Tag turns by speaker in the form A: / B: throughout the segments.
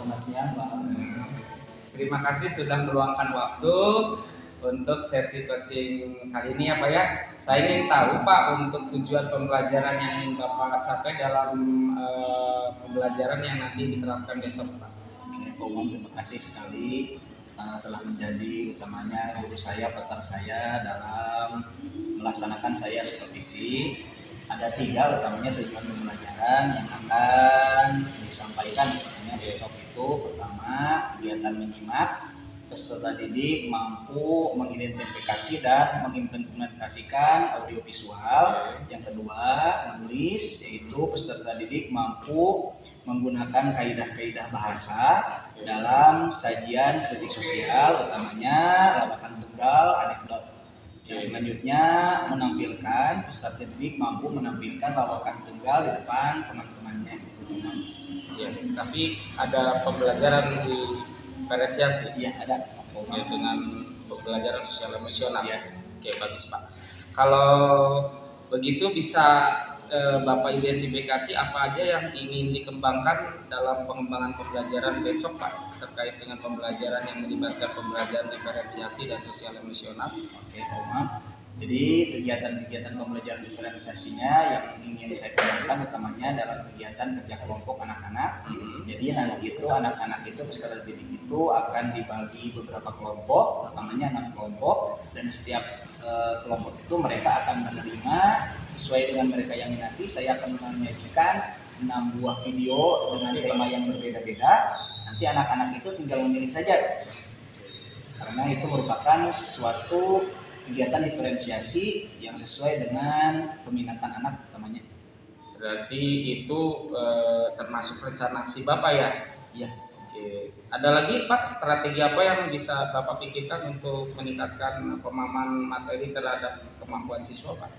A: Selamat siang, Pak.
B: Terima kasih sudah meluangkan waktu untuk sesi coaching kali ini ya Pak ya. Saya ingin tahu Pak untuk tujuan pembelajaran yang ingin Bapak capai dalam pembelajaran yang nanti diterapkan besok Pak.
A: Oke, Pak Umam, terima kasih sekali telah menjadi utamanya guru saya, partner saya dalam melaksanakan saya supervisi. Ada 3 utamanya tujuan pembelajaran yang akan disampaikan utamanya besok itu. Pertama, kegiatan menyimak, peserta didik mampu mengidentifikasi dan mengimplementasikan audiovisual. Yang kedua, menulis, yaitu peserta didik mampu menggunakan kaidah-kaidah bahasa dalam sajian kritik sosial, utamanya lawakan tunggal, anekdot. Yang selanjutnya menampilkan, peserta didik mampu menampilkan lawakan tunggal di depan teman-temannya.
B: Ya, tapi ada pembelajaran diferensiasi.
A: Iya, ada.
B: Oke, dengan pembelajaran sosial emosional. Ya. Oke, bagus Pak. Kalau begitu bisa Bapak identifikasi apa aja yang ingin dikembangkan dalam pengembangan pembelajaran besok Pak, terkait dengan pembelajaran yang melibatkan pembelajaran diferensiasi dan sosial emosional.
A: Oke, Pak Umam. Jadi kegiatan-kegiatan pembelajaran diferensiasinya yang ingin saya kembangkan utamanya dalam kegiatan kerja kelompok anak-anak. Jadi nanti itu anak-anak itu peserta didik itu akan dibagi beberapa kelompok, utamanya 6 kelompok, dan setiap kelompok itu mereka akan menerima sesuai dengan mereka yang minati. Saya akan menyajikan 6 buah video dengan tema yang berbeda-beda. Nanti anak-anak itu tinggal memilih saja, karena itu merupakan suatu kegiatan diferensiasi yang sesuai dengan peminatan anak utamanya.
B: Berarti itu termasuk rencana aksi Bapak ya?
A: Iya.
B: Oke. Ada lagi Pak strategi apa yang bisa Bapak pikirkan untuk meningkatkan pemahaman materi terhadap kemampuan siswa Pak?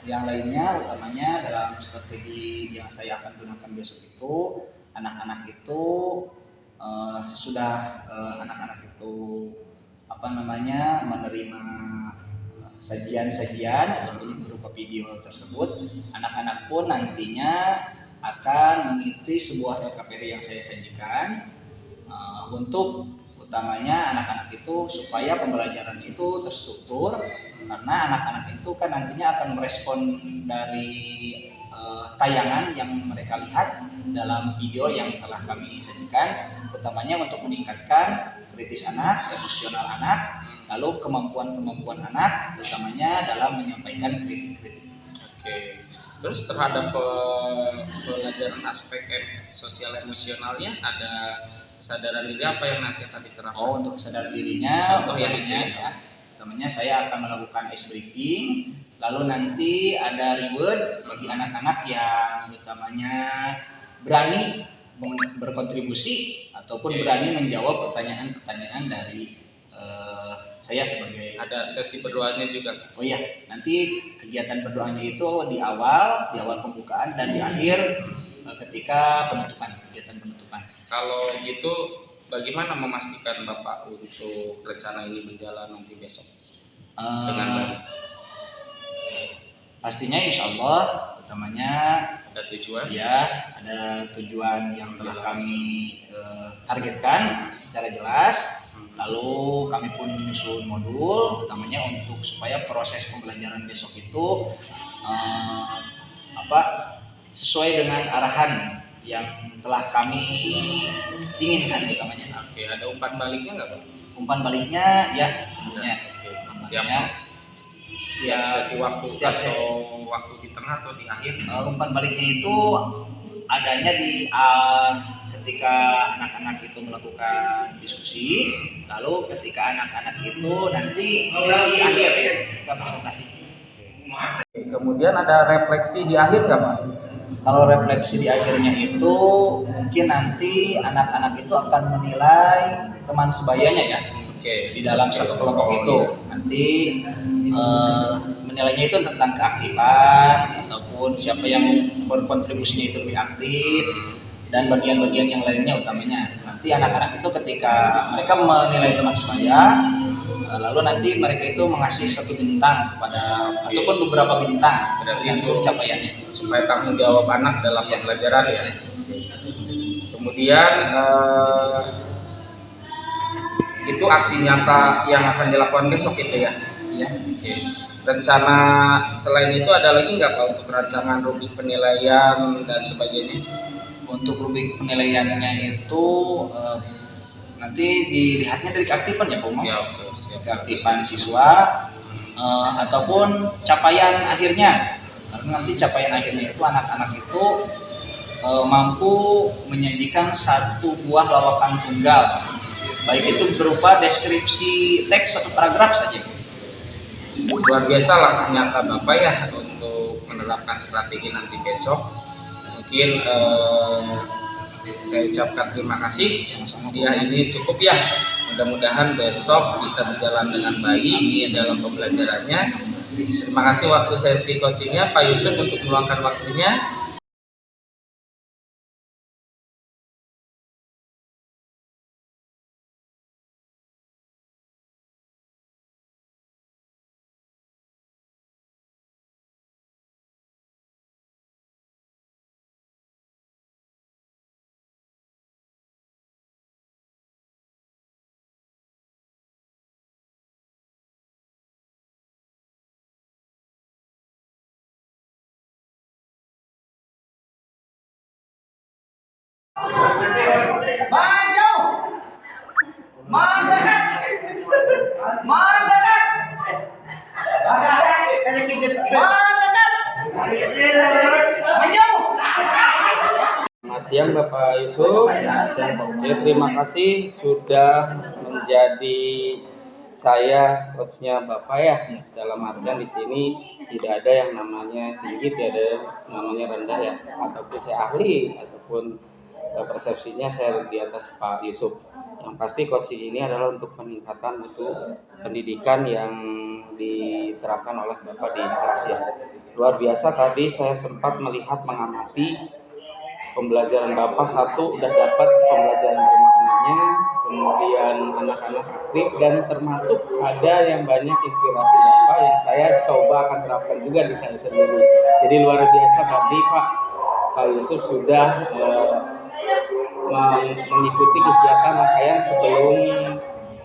A: Yang lainnya utamanya dalam strategi yang saya akan gunakan besok itu, anak-anak itu sesudah anak-anak itu menerima sajian-sajian ataupun berupa video tersebut, anak-anak pun nantinya akan mengikuti sebuah LKPD yang saya sajikan untuk utamanya anak-anak itu supaya pembelajaran itu terstruktur, karena anak-anak itu kan nantinya akan merespon dari tayangan yang mereka lihat dalam video yang telah kami sajikan, utamanya untuk meningkatkan kritis anak, emosional anak, lalu kemampuan-kemampuan anak, utamanya dalam menyampaikan kritik-kritik.
B: Oke. Terus terhadap pelajaran aspek sosial emosionalnya ada kesadaran diri apa yang nanti akan diterapkan?
A: Oh, untuk kesadaran dirinya,
B: ya.
A: Utamanya saya akan melakukan ice breaking, lalu nanti ada reward bagi anak-anak yang utamanya berani berkontribusi ataupun berani menjawab pertanyaan-pertanyaan dari saya sebagai.
B: Ada sesi berdoanya juga.
A: Oh iya, nanti kegiatan berdoanya itu di awal pembukaan dan di akhir ketika kegiatan penutupan.
B: Kalau gitu bagaimana memastikan Bapak untuk rencana ini berjalan nanti besok dengan baik?
A: Pastinya insya Allah utamanya
B: ada tujuan.
A: Ya, ada tujuan yang telah kami targetkan secara jelas. Lalu kami pun menyusun modul utamanya untuk supaya proses pembelajaran besok itu sesuai dengan arahan yang telah kami inginkan utamanya.
B: Oke, ada umpan baliknya nggak Pak?
A: Umpan baliknya ya, tentunya.
B: Sesi waktu atau waktu di tengah atau di akhir?
A: Umpan baliknya itu adanya di ketika anak-anak itu melakukan diskusi, lalu ketika anak-anak itu nanti di akhir ya, ketika presentasi.
B: Kemudian ada refleksi di akhir nggak Pak?
A: Kalau refleksi di akhirnya itu mungkin nanti anak-anak itu akan menilai teman sebayanya ya. Di dalam satu kelompok itu nanti menilainya itu tentang keaktifan ataupun siapa yang berkontribusinya itu lebih aktif dan bagian-bagian yang lainnya utamanya. Nanti anak-anak itu ketika mereka menilai teman sebaya, lalu nanti mereka itu mengasih 1 bintang pada ataupun beberapa bintang untuk capaiannya
B: supaya tanggung jawab anak dalam pembelajaran ya. Kemudian itu aksi nyata yang akan dilakukan besok itu ya.
A: Ya.
B: Oke. Rencana selain itu ada lagi nggak Pak untuk rancangan rubrik penilaian dan sebagainya?
A: Untuk rubrik penilaiannya itu nanti dilihatnya dari keaktifan ya Pak Umar.
B: Ya, oke, siap.
A: Keaktifan siswa ataupun capaian akhirnya. Karena nanti capaian akhirnya itu anak-anak itu mampu menyajikan satu buah lawakan tunggal, baik itu berupa deskripsi teks atau paragraf saja.
B: Luar biasa lah nyata Bapak ya untuk menerapkan strategi nanti besok. Mungkin saya ucapkan terima kasih. Ya, ini cukup ya. Mudah-mudahan besok bisa berjalan dengan baik dalam pembelajarannya. Terima kasih waktu sesi coachingnya Pak Yusuf untuk meluangkan waktunya. Selamat siang Bapak Yusuf. Oke, terima kasih sudah menjadi saya coachnya Bapak ya. Dalam artian di sini tidak ada yang namanya tinggi, tidak ada yang namanya rendah ya. Ataupun saya ahli ataupun persepsinya saya di atas Pak Yusuf. Yang pasti coaching ini adalah untuk peningkatan mutu pendidikan yang diterapkan oleh Bapak di kelas ya. Luar biasa tadi saya sempat melihat mengamati pembelajaran Bapak. Satu, udah dapat pembelajaran bermaknanya, kemudian anak-anak aktif, dan termasuk ada yang banyak inspirasi Bapak yang saya coba akan terapkan juga di saya sendiri. Jadi luar biasa tadi Pak Yusuf sudah mengikuti kegiatan rangkaian sebelum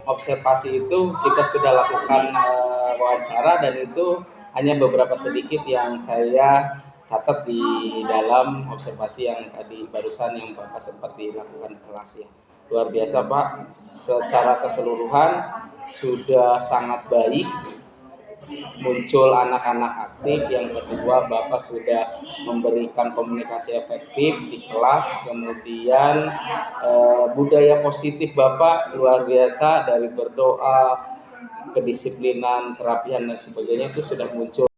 B: observasi itu kita sudah lakukan wawancara, dan itu hanya beberapa sedikit yang saya catat di dalam observasi yang tadi barusan yang Bapak sempat dilakukan di kelas ya. Luar biasa Pak, secara keseluruhan sudah sangat baik, muncul anak-anak aktif. Yang kedua, Bapak sudah memberikan komunikasi efektif di kelas, kemudian budaya positif Bapak luar biasa, dari berdoa, kedisiplinan, kerapian dan sebagainya itu sudah muncul.